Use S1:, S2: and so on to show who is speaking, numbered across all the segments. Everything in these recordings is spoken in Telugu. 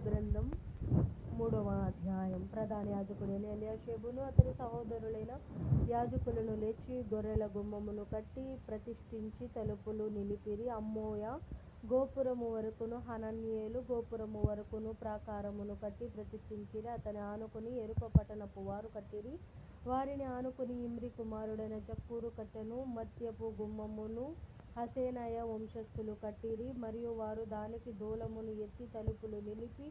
S1: గ్రంథం 3వ అధ్యాయం. ప్రధాన యాజకుడైన ఎలీషాబును అతని సహోదరులైన యాజకులను లేచి గొర్రెల గుమ్మమును కట్టి ప్రతిష్ఠించి తలుపులు నిలిపిరి. అమ్మోయ గోపురము వరకును హనన్యేలు గోపురము వరకును ప్రాకారమును కట్టి ప్రతిష్ఠించిరి. అతని ఆనుకుని యెరికో పట్టణపు వారు కట్టిరి. వారిని ఆనుకుని ఇమ్రి కుమారుడైన జక్కూరు కట్టెను. మద్యపు గుమ్మమును హసెనాయ వంశస్థులు కట్టిరి. మరియు వారు దానికి దూలమును ఎత్తి తలుపులు నిలిపి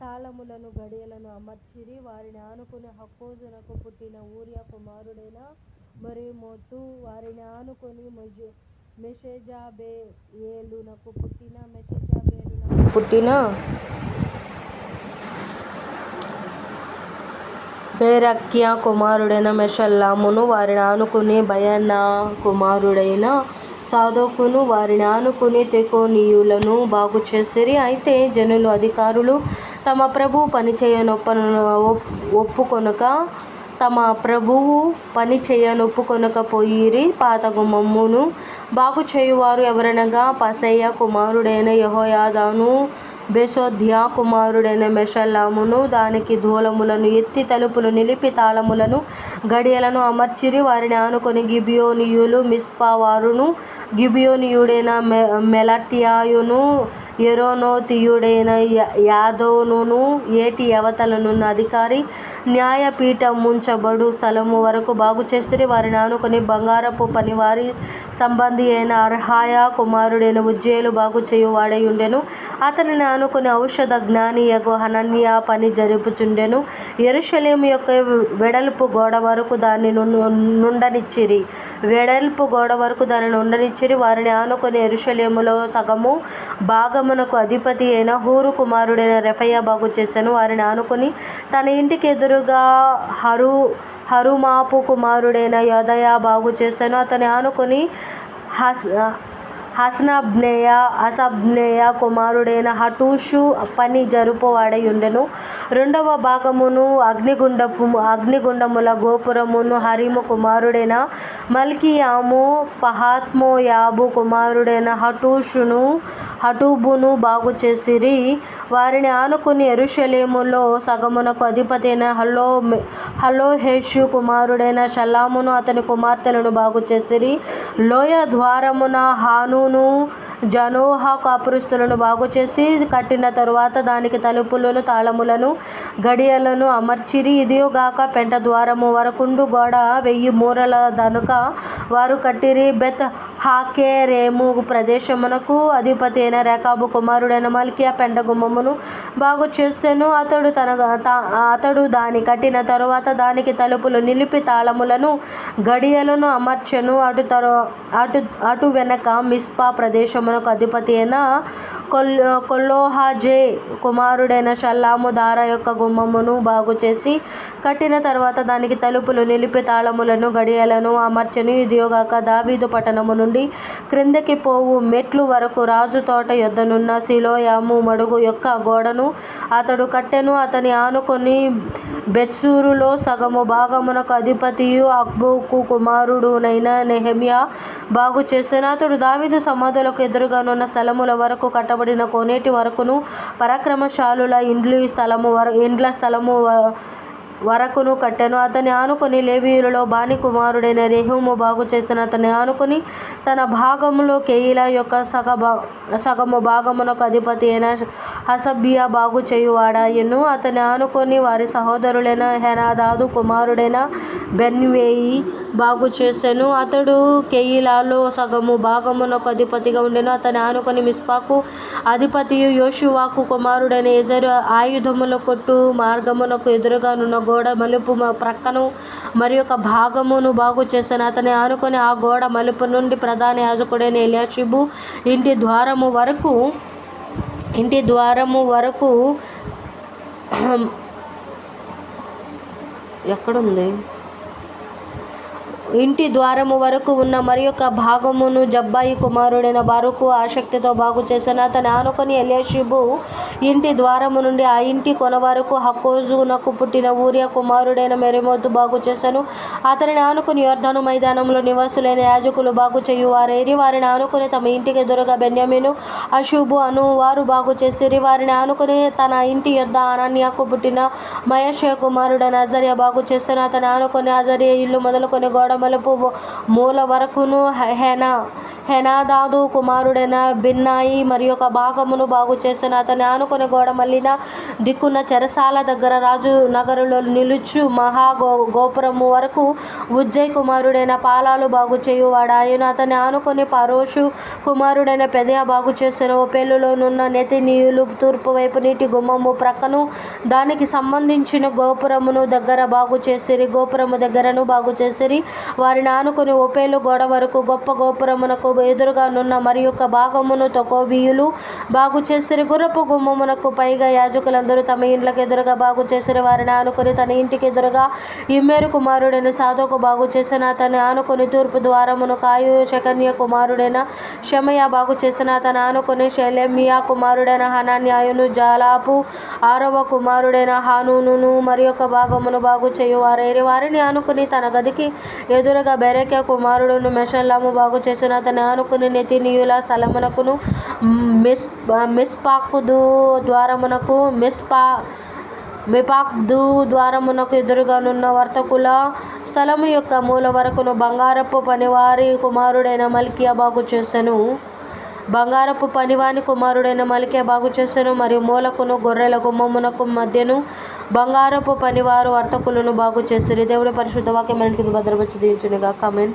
S1: తాళములను గడియలను అమర్చిరి. వారిని ఆనుకుని హక్కోజునకు పుట్టిన ఊరియా కుమారుడైన మెరేమోతు, వారిని ఆనుకుని మెషెజాబెయేలునకు పుట్టిన బెరక్యా కుమారుడైన మెషుల్లామును, వారిని ఆనుకుని బయనా కుమారుడైన సాదోకును, వారిని ఆనుకుని తెకోనీయులను బాగుచేసిరి. అయితే జనులు అధికారులు తమ ప్రభువు పనిచేయనొప్పుకొనక పోయిరి. పాత గుమ్మమును బాగుచేయువారు ఎవరనగా పసెయ కుమారుడైన యెహోయాదాను, బెసోద్యా కుమారుడైన మెషుల్లామును. దానికి దూలములను ఎత్తి తలుపులు నిలిపి తాళములను గడియలను అమర్చిరి. వారిని ఆనుకుని గిబియోనీయులు మిస్పా వారును, గిబియోనీయుడైన మెలట్యాయును, యెరోనోతీయుడైన యాదోనును, ఏటి యవతలనున్న అధికారి న్యాయపీఠముంచబడు స్థలము వరకు బాగుచేసిరి. వారిని ఆనుకుని బంగారపు పనివారి సంబంధి అయిన అర్హాయ కుమారుడైన ఉజ్జీయేలు బాగుచేయువాడై ఉండెను. అతనిని ఆనుకుని ఔషధ జ్ఞానియగు హనన్యా పని జరుపుచుండెను. యెరూషలేము యొక్క వెడల్పు గోడ వరకు దాన్ని నుండనిచ్చిరి. వారిని ఆనుకుని యెరూషలేములో సగము భాగమునకు అధిపతి అయిన హూరు కుమారుడైన రెఫయా బాగుచేసెను. వారిని ఆనుకుని తన ఇంటికి ఎదురుగా హరుమాపు కుమారుడైన యెదాయా బాగుచేసెను. అతని ఆనుకుని హషబ్నెయ కుమారుడైన హటూషు పని జరుపువాడై ఉండెను. రెండవ భాగమును అగ్నిగుండముల గోపురమును హరీము కుమారుడైన మల్కీయాము, పహత్మోయాబు కుమారుడైన హటుబును బాగుచేసిరి. వారిని ఆనుకుని యెరూషలేములో సగమునకు అధిపతి అయిన హలోహేషు కుమారుడైన షల్లామును, అతని కుమార్తెలను బాగుచేసిరి. లోయ ద్వారమున హానును, జనోహ కాపురస్తులను బాగుచేసి కట్టిన తరువాత దానికి తలుపులను తాళములను గడియలను అమర్చిరి. ఇదియోగాక పెంట ద్వారము వరకుండు గోడ 1000 మూరల దనుక వారు కట్టిరి. బెత్ హాకెరెము ప్రదేశమునకు అధిపతి అయిన రేకాబు కుమారుడైన మల్కీయా పెంట గుమ్మమును బాగుచేసెను. అతడు దాని కట్టిన తరువాత దానికి తలుపులు నిలిపి తాళములను గడియలను అమర్చెను. అటు వెనక మిస్పా ప్రదేశమునకు అధిపతి అయిన కొల్హోజే కుమారుడైన షల్లాము దారా యొక్క గుమ్మమును బాగుచేసి కట్టిన తరువాత దానికి తలుపులు నిలిపి తాళములను గడియలను అమర్చెను. ఇదియోగాక దావీదు పట్టణము నుండి క్రిందకి పోవు మెట్లు వరకు రాజు తోట యొద్దనున్న సిలోయాము మడుగు యొక్క గోడను అతడు కట్టెను. అతని ఆనుకుని బెత్సూరులో సగము భాగమునకు అధిపతియు అక్బూకు కుమారుడునైన నెహెమ్యా బాగుచేసెను. అతడు దావీదు సమాధులకు ఎదురుగానున్న స్థలముల వరకు కట్టబడిన కోనేటి వరకును పరాక్రమశాలుల ఇండ్ల స్థలము వరకును కట్టెను. అతని ఆనుకుని లేవీయులలో బాని కుమారుడైన రెహూము బాగుచేసెను. అతని ఆనుకుని తన భాగములో కెయీలా యొక్క సగము భాగమునకు అధిపతి అయిన హషబ్యా బాగుచేయువాడాయెను. అతని ఆనుకుని వారి సహోదరులైన హెనాదాదు కుమారుడైన బెన్వయి బాగుచేసెను. అతడు కెయీలాలో సగము భాగమునకు అధిపతిగా ఉండెను. అతని ఆనుకుని మిస్పాకు అధిపతియు యోషువాకు కుమారుడైన ఎజరు ఆయుధముల కొట్టు మార్గమునకు ఎదురుగానున్న గోడ మలుపు ప్రక్కను మరి ఒక భాగమును బాగుచేసెను. అతని ఆనుకుని ఆ గోడ మలుపు నుండి ప్రధాన యాజకుడైన ఎలీషాబు ఇంటి ద్వారము వరకు ఇంటి ద్వారము వరకు ఉన్న మరి యొక్క భాగమును జబ్బాయి కుమారుడైన బారూకు ఆసక్తితో బాగుచేసెను. అతని ఆనుకుని ఎలీషాబు ఇంటి ద్వారము నుండి ఆ ఇంటి కొన వరకు హక్కోజునకు పుట్టిన ఊరియా కుమారుడైన మెరిమోతు బాగు చేశాను. అతనిని ఆనుకుని యొర్దాను మైదానంలో నివాసులైన యాజకులు బాగు చేయువారైరి. వారిని ఆనుకుని తమ ఇంటికి ఎదురుగా బెన్యామీను, అషూబు అను వారు బాగు చేసిరి. వారిని ఆనుకుని తన ఇంటి యొద్ద అనన్యాకు పుట్టిన మయషే కుమారుడైన అజర్యా బాగు చేశాను. అతని ఆనుకుని అజర్యా ఇల్లు మొదలుకొని గోడ మలుపు మూల వరకును హెనాదాదు కుమారుడైన బిన్నాయి మరి ఒక భాగమును బాగు చేశాను. అతని ఆనుకుని గోడ మళ్ళిన దిక్కున చెరసాల దగ్గర రాజు నగరులో నిలుచు మహా గోపురము వరకు ఉజ్జయ్ కుమారుడైన పాలాలు బాగు చేయువాడాయను. అతని ఆనుకొని పరోషు కుమారుడైన పెదయా బాగు చేసిన ఓపేలులోనున్న నెతనీయులు తూర్పు వైపు నీటి గుమ్మము ప్రక్కను దానికి సంబంధించిన గోపురమును దగ్గర బాగు చేసిరి. గోపురము దగ్గరను బాగు చేసిరి. వారిని ఆనుకొని ఓపేలు గోడ వరకు గొప్ప గోపురమునకు ఎదురుగా నున్న మరి యొక్క భాగమును తొకోవీయులు బాగు చేసిరి. గుర్రపు గుమ్మమునకు పైగా యాజకులందరూ తమ ఇండ్లకు ఎదురుగా బాగు చేసిరి. వారిని ఆనుకొని తన ఇంటికి ఎదురుగా ఇమ్మేరు కుమారుడైన సాదోకు బాగు చేసిన. అతన్ని ఆనుకొని తూర్పు ద్వారమును కాయు షెకన్య కుమారుడైన షెమయా బాగు చేసిన. అతను ఆనుకొని షెలెమియా కుమారుడైన హనన్యాయును, జాలాపు ఆరవ కుమారుడైన హానూనును మరి యొక్క భాగమును బాగు చేయువారైరి. వారిని ఆనుకుని తన గదికి ఎదురుగా బెరెక్యా కుమారుడును మెషల్లాము బాగు చేసిన. అతని ఆనుకుని నెతనీయుల స్థలమునకును మిస్పాకుదు ద్వారమునకు మిపాక్దు ద్వారమునకు ఎదురుగానున్న వర్తకుల స్థలము యొక్క మూల వరకును బంగారపు పనివారి కుమారుడైన మల్కియా బాగు చేసెను. బంగారపు పనివాని కుమారుడైన మల్కియా బాగు చేసెను. మరియు మూలకును గొర్రెల గుమ్మమునకు మధ్యను బంగారపు పనివారు వర్తకులను బాగు చేసిరి. దేవుడి పరిశుద్ధ వాక్యం మనకి భద్రపరిచి దీవించునుగాక. ఆమేన్.